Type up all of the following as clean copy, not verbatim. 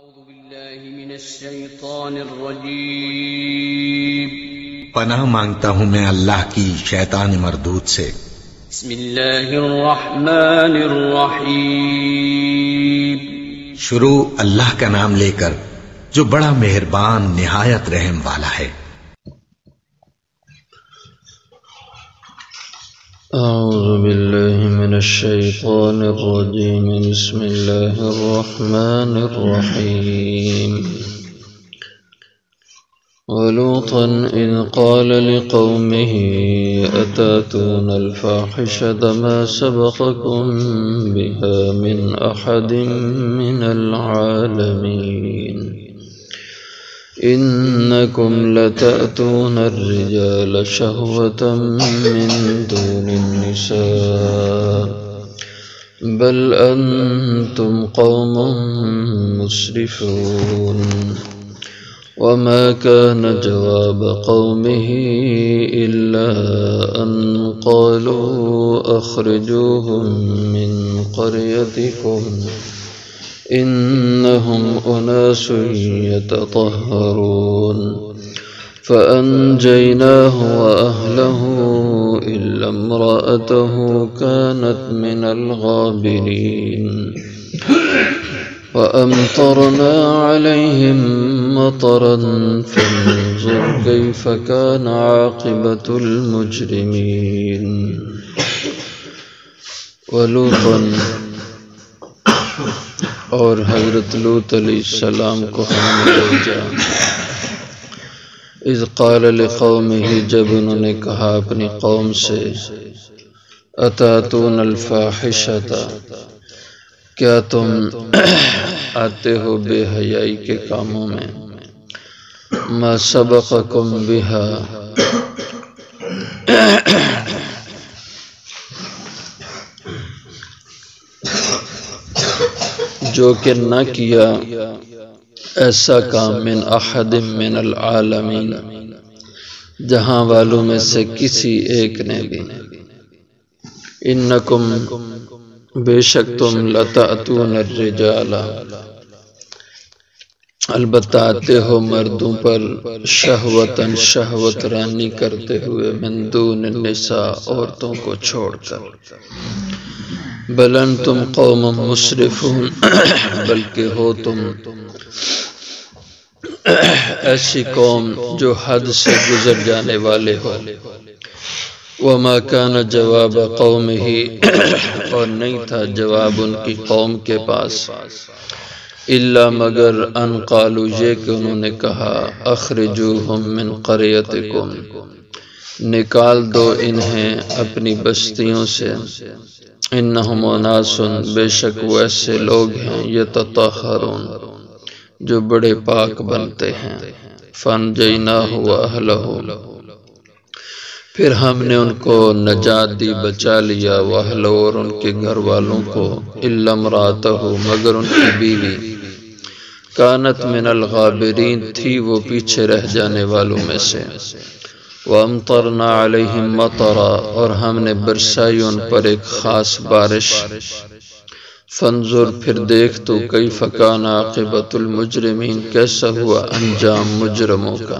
أعوذ بالله من الشيطان الرجيم پناہ مانگتا ہوں میں اللہ کی شیطان مردود سے۔ بسم الله الرحمن الرحيم شروع اللہ کا نام لے کر جو بڑا مہربان نہایت رحم والا ہے۔ أعوذ بالله من الشيطان الرجيم بسم الله الرحمن الرحيم ولوطا إذ قال لقومه أتاتون الفاحشة ما سبقكم بها من أحد من العالمين إنكم لتأتون الرجال شهوة من دون النساء بل أنتم قوم مسرفون وما كان جواب قومه إلا أن قالوا أخرجوهم من قريتكم إنهم أناس يتطهرون فأنجيناه وأهله إلا امرأته كانت من الغابرين وأمطرنا عليهم مطرا فانظر كيف كان عاقبة المجرمين ولوطا اور حضرت لوط علیہ السلام کو ہم نے بھیجا اذ قال لقومه جب انہوں نے کہا اپنی قوم سے اتاتون الفاحشۃ کیا تم آتے ہو بے حیائی کے کاموں میں ما سبقکم بها جو کہ نہ کیا ایسا کام من احد من العالمین جہاں والوں میں سے کسی ایک نے بھی انکم بے شک تم لتأتون الرجال البتہ آتے ہو مردوں پر شہوتاً شہوت رانی کرتے ہوئے من دون النساء عورتوں کو چھوڑ کر بل انتم قوم مسرفون بلکہ ہو تم ایسی قوم جو حد سے گزر جانے والے ہو وما كان جواب قومه اور نہیں تھا جواب ان کی قوم کے پاس الا مگر ان قالوا یہ کہ انہوں نے کہا اخرجوهم من قريتكم نکال دو انہیں اپنی بستیوں سے انہم اناس بے شک وہ ایسے لوگ ہیں یتطہرون جو بڑے پاک بنتے ہیں فانجیناہ واہلہ پھر ہم نے ان کو نجات دی بچا لیا واہلہ اور ان کے گھر والوں کو الا امرأتہ مگر ان کی بیوی کانت من الغابرین تھی وہ پیچھے رہ جانے والوں میں سے وَأَمْطَرْنَا عَلَيْهِمْ مَطَرًا اور ہم نے برسائی ان پر ایک خاص بارش فانظر پھر دیکھ تو کیف کان عاقبۃ المجرمین کیسا ہوا انجام مجرموں کا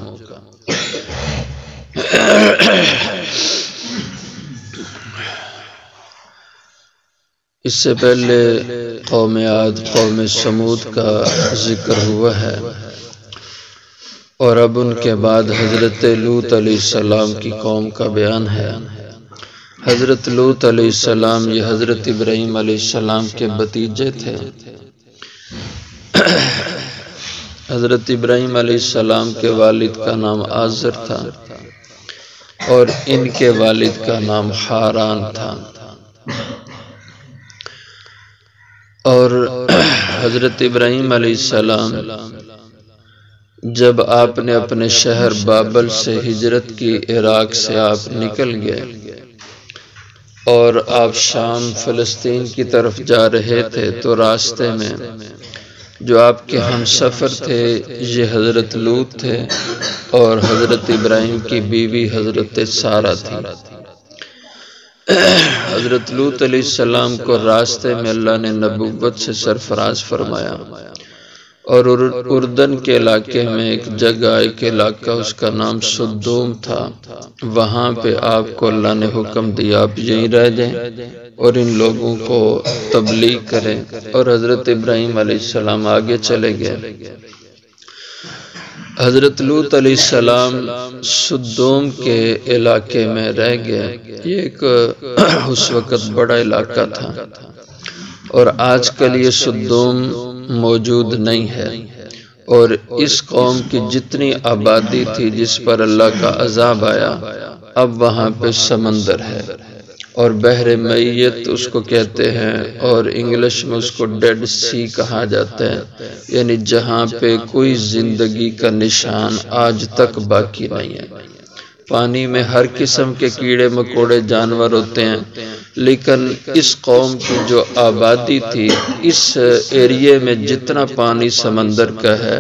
اس سے پہلے قوم عاد قوم سمود کا ذکر ہوا ہے اور اب ان کے بعد حضرت لوط علیہ السلام کی قوم کا بیان ہے۔ حضرت لوط علیہ السلام یہ حضرت ابراہیم علیہ السلام کے بھتیجے تھے۔ حضرت ابراہیم علیہ السلام کے والد کا نام آزر تھا اور ان کے والد کا نام حاران تھا، اور حضرت ابراہیم علیہ السلام جب آپ نے اپنے شہر بابل سے ہجرت کی عراق سے آپ نکل گئے اور آپ شام فلسطین کی طرف جا رہے تھے تو راستے میں جو آپ کے ہم سفر تھے یہ حضرت لوط تھے اور حضرت ابراہیم کی بیوی حضرت سارہ تھی۔ حضرت لوط علیہ السلام کو راستے میں اللہ نے نبوت سے سرفراز فرمایا اور اردن کے علاقے میں ایک جگہ ایک علاقہ اس کا نام سدوم تھا، وہاں پہ آپ کو اللہ نے حکم دیا آپ یہیں رہ جائیں اور ان لوگوں کو تبلیغ کریں، اور حضرت ابراہیم علیہ السلام آگے چلے گئے۔ حضرت لوط علیہ السلام سدوم کے علاقے میں رہ گئے۔ یہ ایک اس وقت بڑا علاقہ تھا اور آج کل یہ سدوم موجود نہیں ہے، اور اس قوم کی جتنی آبادی تھی جس پر اللہ کا عذاب آیا، اب وہاں پہ سمندر ہے اور بحر میت اس کو کہتے ہیں، اور انگلش میں اس کو ڈیڈ سی کہا جاتا ہے، یعنی جہاں پہ کوئی زندگی کا نشان آج تک باقی نہیں ہے۔ پانی میں ہر قسم کے کیڑے مکوڑے جانور ہوتے ہیں، لیکن اس قوم کی جو آبادی تھی، اس ایریے میں جتنا پانی سمندر کا ہے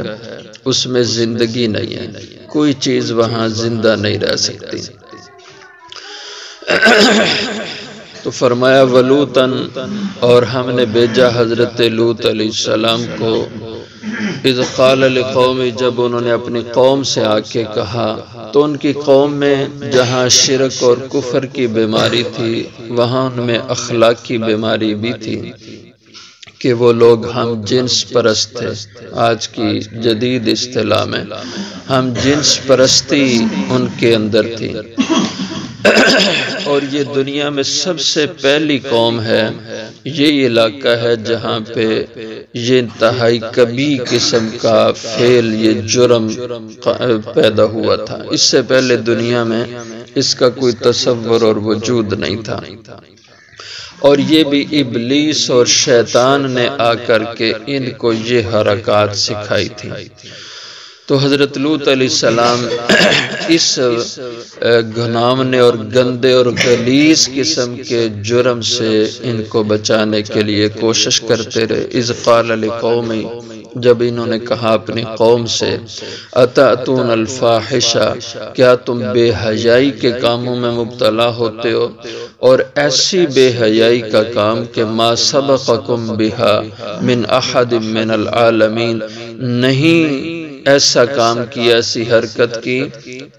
اس میں زندگی نہیں ہے، کوئی چیز وہاں زندہ نہیں رہ سکتی۔ تو فرمایا ولوطن، اور ہم نے بھیجا حضرت لوط علیہ السلام کو، اذ قال لقوم، جب انہوں نے اپنی قوم سے آ کے کہا، تو ان کی قوم میں جہاں شرک اور کفر کی بیماری تھی، وہاں ان میں اخلاقی بیماری بھی تھی کہ وہ لوگ ہم جنس پرست تھے۔ آج کی جدید اصطلاح میں ہم جنس پرستی ان کے اندر تھی، اور یہ دنیا میں سب سے پہلی قوم ہے، یہ علاقہ ہے جہاں پہ یہ انتہائی کبھی قسم کا فعل، یہ جرم پیدا ہوا تھا۔ اس سے پہلے دنیا میں اس کا کوئی تصور اور وجود نہیں تھا، اور یہ بھی ابلیس اور شیطان نے آ کر کے ان کو یہ حرکات سکھائی تھی۔ تو حضرت لوط علیہ السلام اس گھناونے اور گندے اور غلیظ قسم کے جرم سے ان کو بچانے کے لیے کوشش کرتے رہے۔ اذ قال لقوم، جب انہوں نے کہا اپنی قوم سے، اتأتون الفاحشہ، کیا تم بے حیائی کے کاموں میں مبتلا ہوتے ہو، اور ایسی بے حیائی کا کام کہ ما سبقکم بہا من احد من العالمین، نہیں ایسا کام کیا، ایسی حرکت کی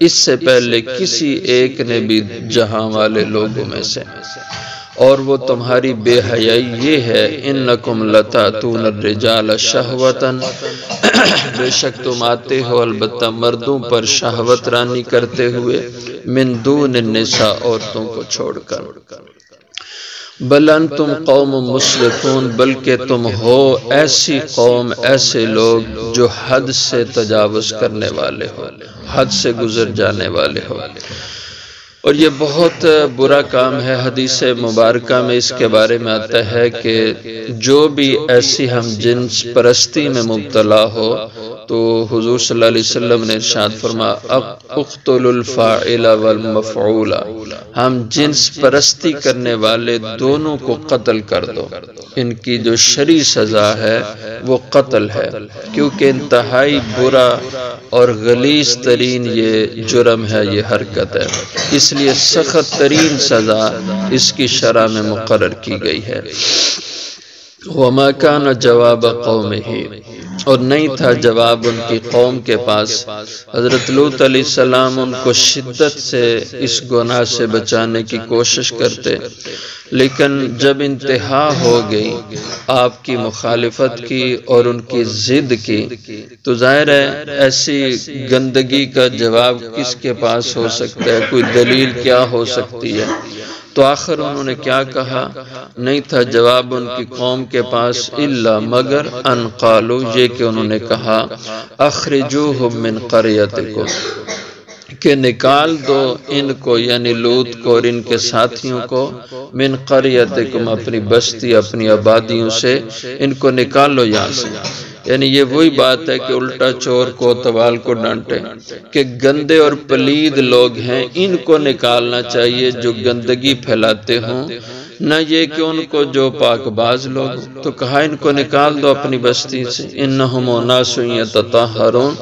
اس سے پہلے کسی ایک نے بھی جہاں والے لوگوں میں سے، اور وہ تمہاری بے حیائی یہ ہے، انکم لتاتون الرجال شہوتا، بے شک تم آتے ہو البتہ مردوں پر شہوت رانی کرتے ہوئے، من دون النساء، عورتوں کو چھوڑ کر، بل انتم قوم مسرفون، بلکہ تم ہو ایسی قوم، ایسے لوگ جو حد سے تجاوز کرنے والے ہو، حد سے گزر جانے والے ہو، اور یہ بہت برا کام ہے۔ حدیث مبارکہ میں اس کے بارے میں آتا ہے کہ جو بھی ایسی ہم جنس پرستی میں مبتلا ہو، تو حضور صلی اللہ علیہ وسلم نے ارشاد فرمایا، اقتلوا الفاعل والمفعول، ہم جنس پرستی کرنے والے دونوں کو قتل کر دو، ان کی جو شرعی سزا ہے وہ قتل ہے، کیونکہ انتہائی برا اور غلیظ ترین یہ جرم ہے، یہ حرکت ہے، اس لیے سخت ترین سزا اس کی شرع میں مقرر کی گئی ہے۔ وما کان جواب قومہ، اور نہیں تھا جواب ان کی قوم کے پاس۔ حضرت لوط علیہ السلام ان کو شدت سے اس گناہ سے بچانے کی کوشش کرتے، لیکن جب انتہا ہو گئی آپ کی مخالفت کی اور ان کی ضد کی، تو ظاہر ہے ایسی گندگی کا جواب کس کے پاس ہو سکتا ہے، کوئی دلیل کیا ہو سکتی ہے؟ تو آخر انہوں نے کیا کہا؟ نہیں تھا جواب ان کی قوم کے پاس الا مگر ان قالوا، یہ کہ انہوں نے کہا، اخرجوہم من قریتکم، کہ نکال دو ان کو، یعنی لوط کو اور ان کے ساتھیوں کو، من قریتکم، اپنی بستی اپنی آبادیوں سے، ان کو نکال لو یہاں سے۔ یعنی یہ وہی بات ہے کہ الٹا چور کو توال کو ڈانٹے، کہ گندے اور پلید لوگ ہیں، ان کو نکالنا چاہیے جو گندگی پھیلاتے ہوں، نہ یہ کہ ان کو جو پاک باز لوگ، تو کہا ان کو نکال دو اپنی بستی سے، انہم اناس یتطہرون،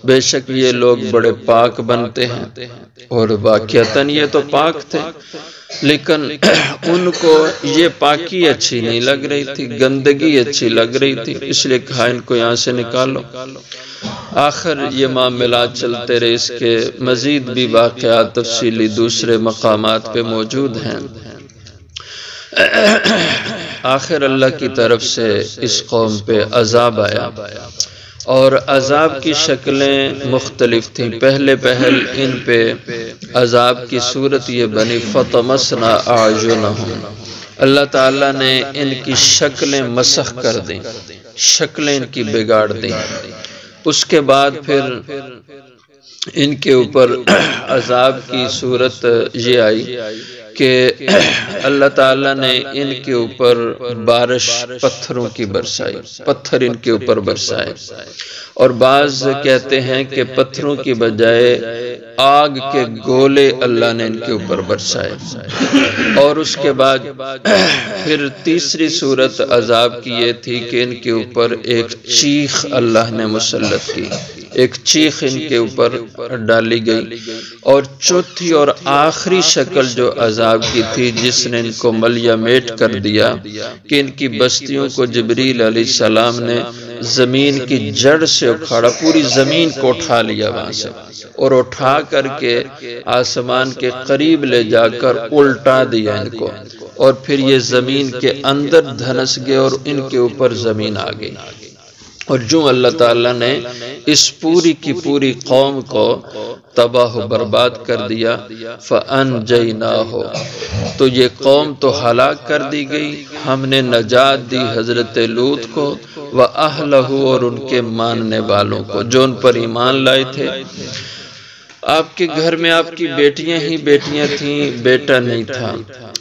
بے شک یہ لوگ بڑے پاک بنتے ہیں، اور واقعتاً یہ تو پاک تھے، لیکن ان کو یہ پاکی اچھی نہیں لگ رہی تھی، گندگی اچھی لگ رہی تھی، اس لیے کہا ان کو یہاں سے نکالو۔ آخر یہ معاملات چلتے رہے، اس کے مزید بھی واقعات تفصیلی دوسرے مقامات پہ موجود ہیں۔ آخر اللہ کی طرف سے اس قوم پہ عذاب آیا، اور عذاب کی شکلیں مختلف تھیں۔ پہلے ان پہ عذاب کی صورت یہ بنی فطمسنا اعینہم، اللہ تعالیٰ نے ان کی شکلیں مسخ کر دیں، شکلیں ان کی بگاڑ دیں۔ اس کے بعد پھر ان کے اوپر عذاب کی صورت یہ آئی کہ اللہ تعالیٰ نے ان کے اوپر بارش پتھروں کی برسائی، پتھر ان کے اوپر برسائے، اور بعض کہتے ہیں کہ پتھروں کی بجائے آگ کے گولے اللہ نے ان کے اوپر برسائے۔ اور اس کے بعد پھر تیسری صورت عذاب کی یہ تھی کہ ان کے اوپر ایک چیخ اللہ نے مسلط کی، ایک چیخ ان کے اوپر ڈالی گئی۔ اور چوتھی اور آخری شکل جو عذاب کی تھی، جس نے ان کو ملیہ میٹ کر دیا، کہ ان کی بستیوں کو جبریل علیہ السلام نے زمین کی جڑ سے اکھاڑا، پوری زمین کو اٹھا لیا وہاں سے، اور اٹھا کر کے آسمان کے قریب لے جا کر الٹا دیا ان کو، اور پھر یہ زمین کے اندر دھنس گئے اور ان کے اوپر زمین آ گئی۔ اور جو اللہ تعالیٰ نے اس پوری کی پوری قوم کو تباہ و برباد کر دیا، فَأَنْجَيْنَاهُ، تو یہ قوم تو ہلاک کر دی گئی، ہم نے نجات دی حضرت لوط کو، وَأَهْلَهُ، اور ان کے ماننے والوں کو جو ان پر ایمان لائے تھے۔ آپ کے گھر میں آپ کی بیٹیاں ہی بیٹیاں تھیں، بیٹا نہیں تھا،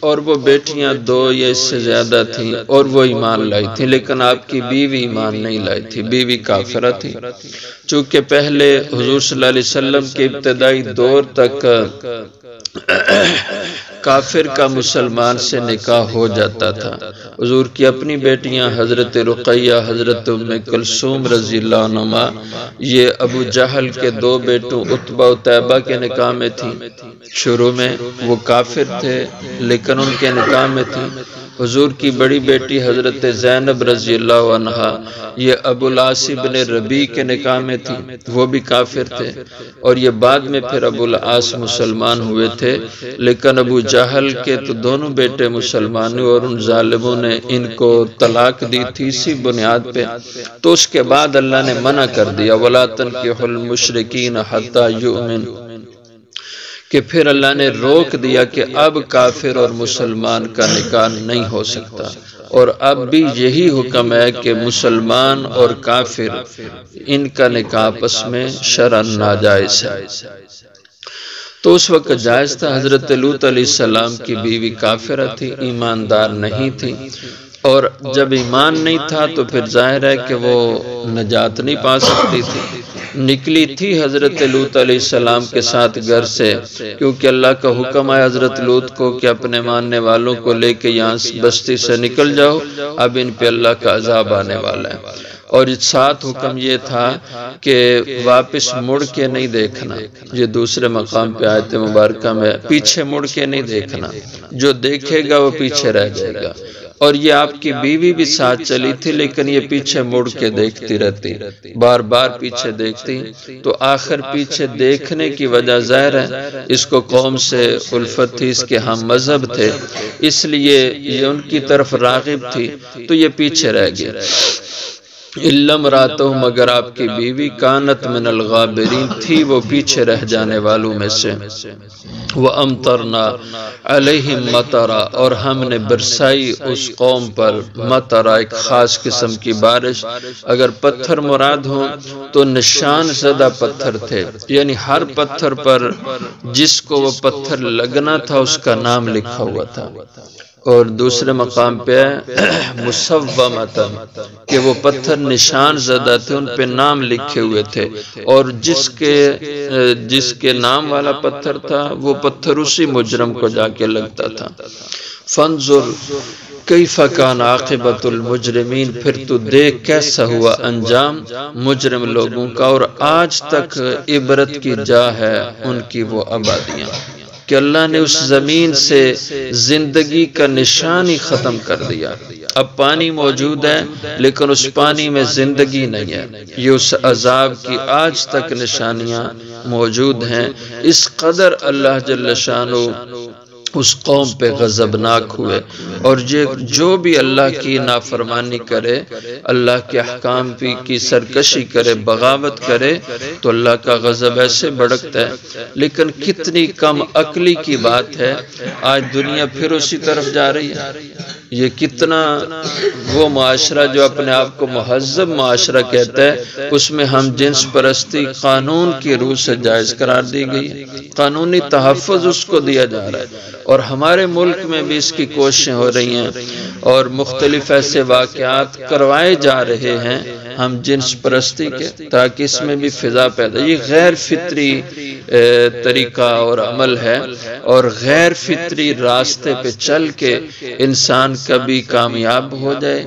اور وہ بیٹیاں 2 یا اس سے زیادہ تھیں، اور وہ ایمان لائی تھی، لیکن آپ کی بیوی ایمان نہیں لائی تھی، بیوی کافرہ تھی۔ چونکہ پہلے حضور صلی اللہ علیہ وسلم کے ابتدائی دور تک کافر کا مسلمان سے نکاح ہو جاتا تھا۔ حضور کی اپنی بیٹیاں حضرت رقیہ، حضرت ام کلثوم رضی اللہ عنہما، یہ ابو جہل کے 2 بیٹوں عتبہ و طیبہ کے نکاح میں تھیں۔ شروع میں وہ کافر تھے، لیکن ان کے نکاح میں تھیں۔ حضور کی بڑی بیٹی حضرت زینب رضی اللہ عنہا، یہ ابو العاص بن ربیع کے نکاح میں تھی، وہ بھی کافر تھے، اور یہ بعد میں پھر ابو العاص مسلمان ہوئے تھے، لیکن ابو جہل کے تو دونوں بیٹے مسلمان ہوئے، اور ان ظالموں نے ان کو طلاق دی تھی اسی بنیاد پہ۔ تو اس کے بعد اللہ نے منع کر دیا، وَلَا تَنْكِحُوا الْمُشْرِكِينَ حَتَّى يُؤْمِنُوا، کہ پھر اللہ نے روک دیا کہ اب کافر اور مسلمان کا نکاح نہیں ہو سکتا، اور اب بھی یہی حکم ہے کہ مسلمان اور کافر ان کا نکاح آپس میں شرعاً ناجائز ہے۔ تو اس وقت جائز تھا۔ حضرت لوط علیہ السلام کی بیوی کافرہ تھی، ایماندار نہیں تھی، اور جب ایمان نہیں تھا تو پھر ظاہر ہے کہ وہ نجات نہیں پا سکتی تھی۔ نکلی تھی حضرت لوط علیہ السلام کے ساتھ گھر سے، کیونکہ اللہ کا حکم ہے حضرت لوط کو کہ اپنے ماننے والوں کو لے کے یہاں بستی سے نکل جاؤ، اب ان پہ اللہ کا عذاب آنے والا ہے۔ اور ساتھ حکم یہ تھا کہ واپس مڑ کے نہیں دیکھنا، یہ دوسرے مقام پہ آیت مبارکہ میں پیچھے مڑ کے نہیں دیکھنا، جو دیکھے گا وہ پیچھے رہ جائے گا۔ اور یہ آپ کی بیوی بھی ساتھ چلی تھی، لیکن یہ پیچھے مڑ کے دیکھتی رہتی، بار بار پیچھے دیکھتی، تو آخر پیچھے دیکھنے کی وجہ ظاہر ہے اس کو قوم سے الفت تھی، اس کے ہم مذہب تھے، اس لیے یہ ان کی طرف راغب تھی، تو یہ پیچھے رہ گئی۔ علم راتو، مگر آپ کی بیوی کانت من الغابرین تھی، وہ پیچھے رہ جانے والوں میں سے۔ وَأَمْطَرْنَا عَلَيْهِمْ مَطَرًا، اور ہم نے برسائی اس قوم پر مطر، ایک خاص قسم کی بارش۔ اگر پتھر مراد ہوں تو نشان زدہ پتھر تھے، یعنی ہر پتھر پر جس کو وہ پتھر لگنا تھا اس کا نام لکھا ہوا تھا، اور دوسرے مقام پہ مصومتن کہ وہ پتھر نشان زدہ تھے، ان پہ نام لکھے ہوئے تھے، اور جس کے نام والا پتھر تھا وہ پتھر اسی مجرم کو جا کے لگتا تھا۔ فانظر کیف کان عاقبۃ المجرمین، پھر تو دیکھ کیسا ہوا انجام مجرم لوگوں کا، اور آج تک عبرت کی جا ہے ان کی وہ آبادیاں کہ اللہ نے اس زمین سے زندگی کا نشان ہی ختم کر دیا۔ اب پانی موجود ہے لیکن اس پانی میں زندگی نہیں ہے، یہ اس عذاب کی آج تک نشانیاں موجود ہیں۔ اس قدر اللہ جل شانہ اس قوم پہ غضبناک ہوئے، اور جو بھی اللہ کی نافرمانی کرے، اللہ کے احکام کی سرکشی کرے، بغاوت کرے، تو اللہ کا غضب ایسے بھڑکتا ہے۔ لیکن کتنی کم عقلی کی بات ہے، آج دنیا پھر اسی طرف جا رہی ہے۔ یہ کتنا وہ معاشرہ جو اپنے آپ کو مہذب معاشرہ کہتا ہے، اس میں ہم جنس پرستی قانون کی روح سے جائز قرار دی گئی ہے، قانونی تحفظ اس کو دیا جا رہا ہے، اور ہمارے ملک میں بھی اس کی کوششیں ہو رہی ہیں، اور مختلف ایسے واقعات کروائے جا رہے ہیں ہم جنس پرستی کے، تاکہ اس میں بھی فضا پیدا۔ یہ غیر فطری طریقہ اور عمل ہے، اور غیر فطری راستے پہ چل کے انسان کبھی کامیاب ہو جائے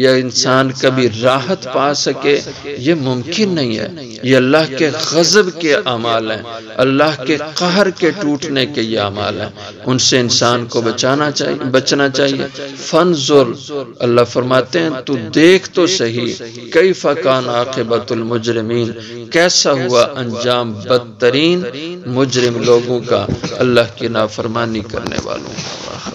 یا انسان کبھی راحت پا سکے، یہ ممکن نہیں ہے۔ یہ اللہ کے غضب کے اعمال ہیں، اللہ کے قہر کے ٹوٹنے کے یہ اعمال ہیں، ان سے انسان کو بچنا چاہیے۔ فانظر، اللہ فرماتے ہیں تو دیکھ تو صحیح، کیف کان عاقبۃ المجرمین، کیسا ہوا انجام بدترین مجرم لوگوں کا، اللہ کی نافرمانی کرنے والوں کا۔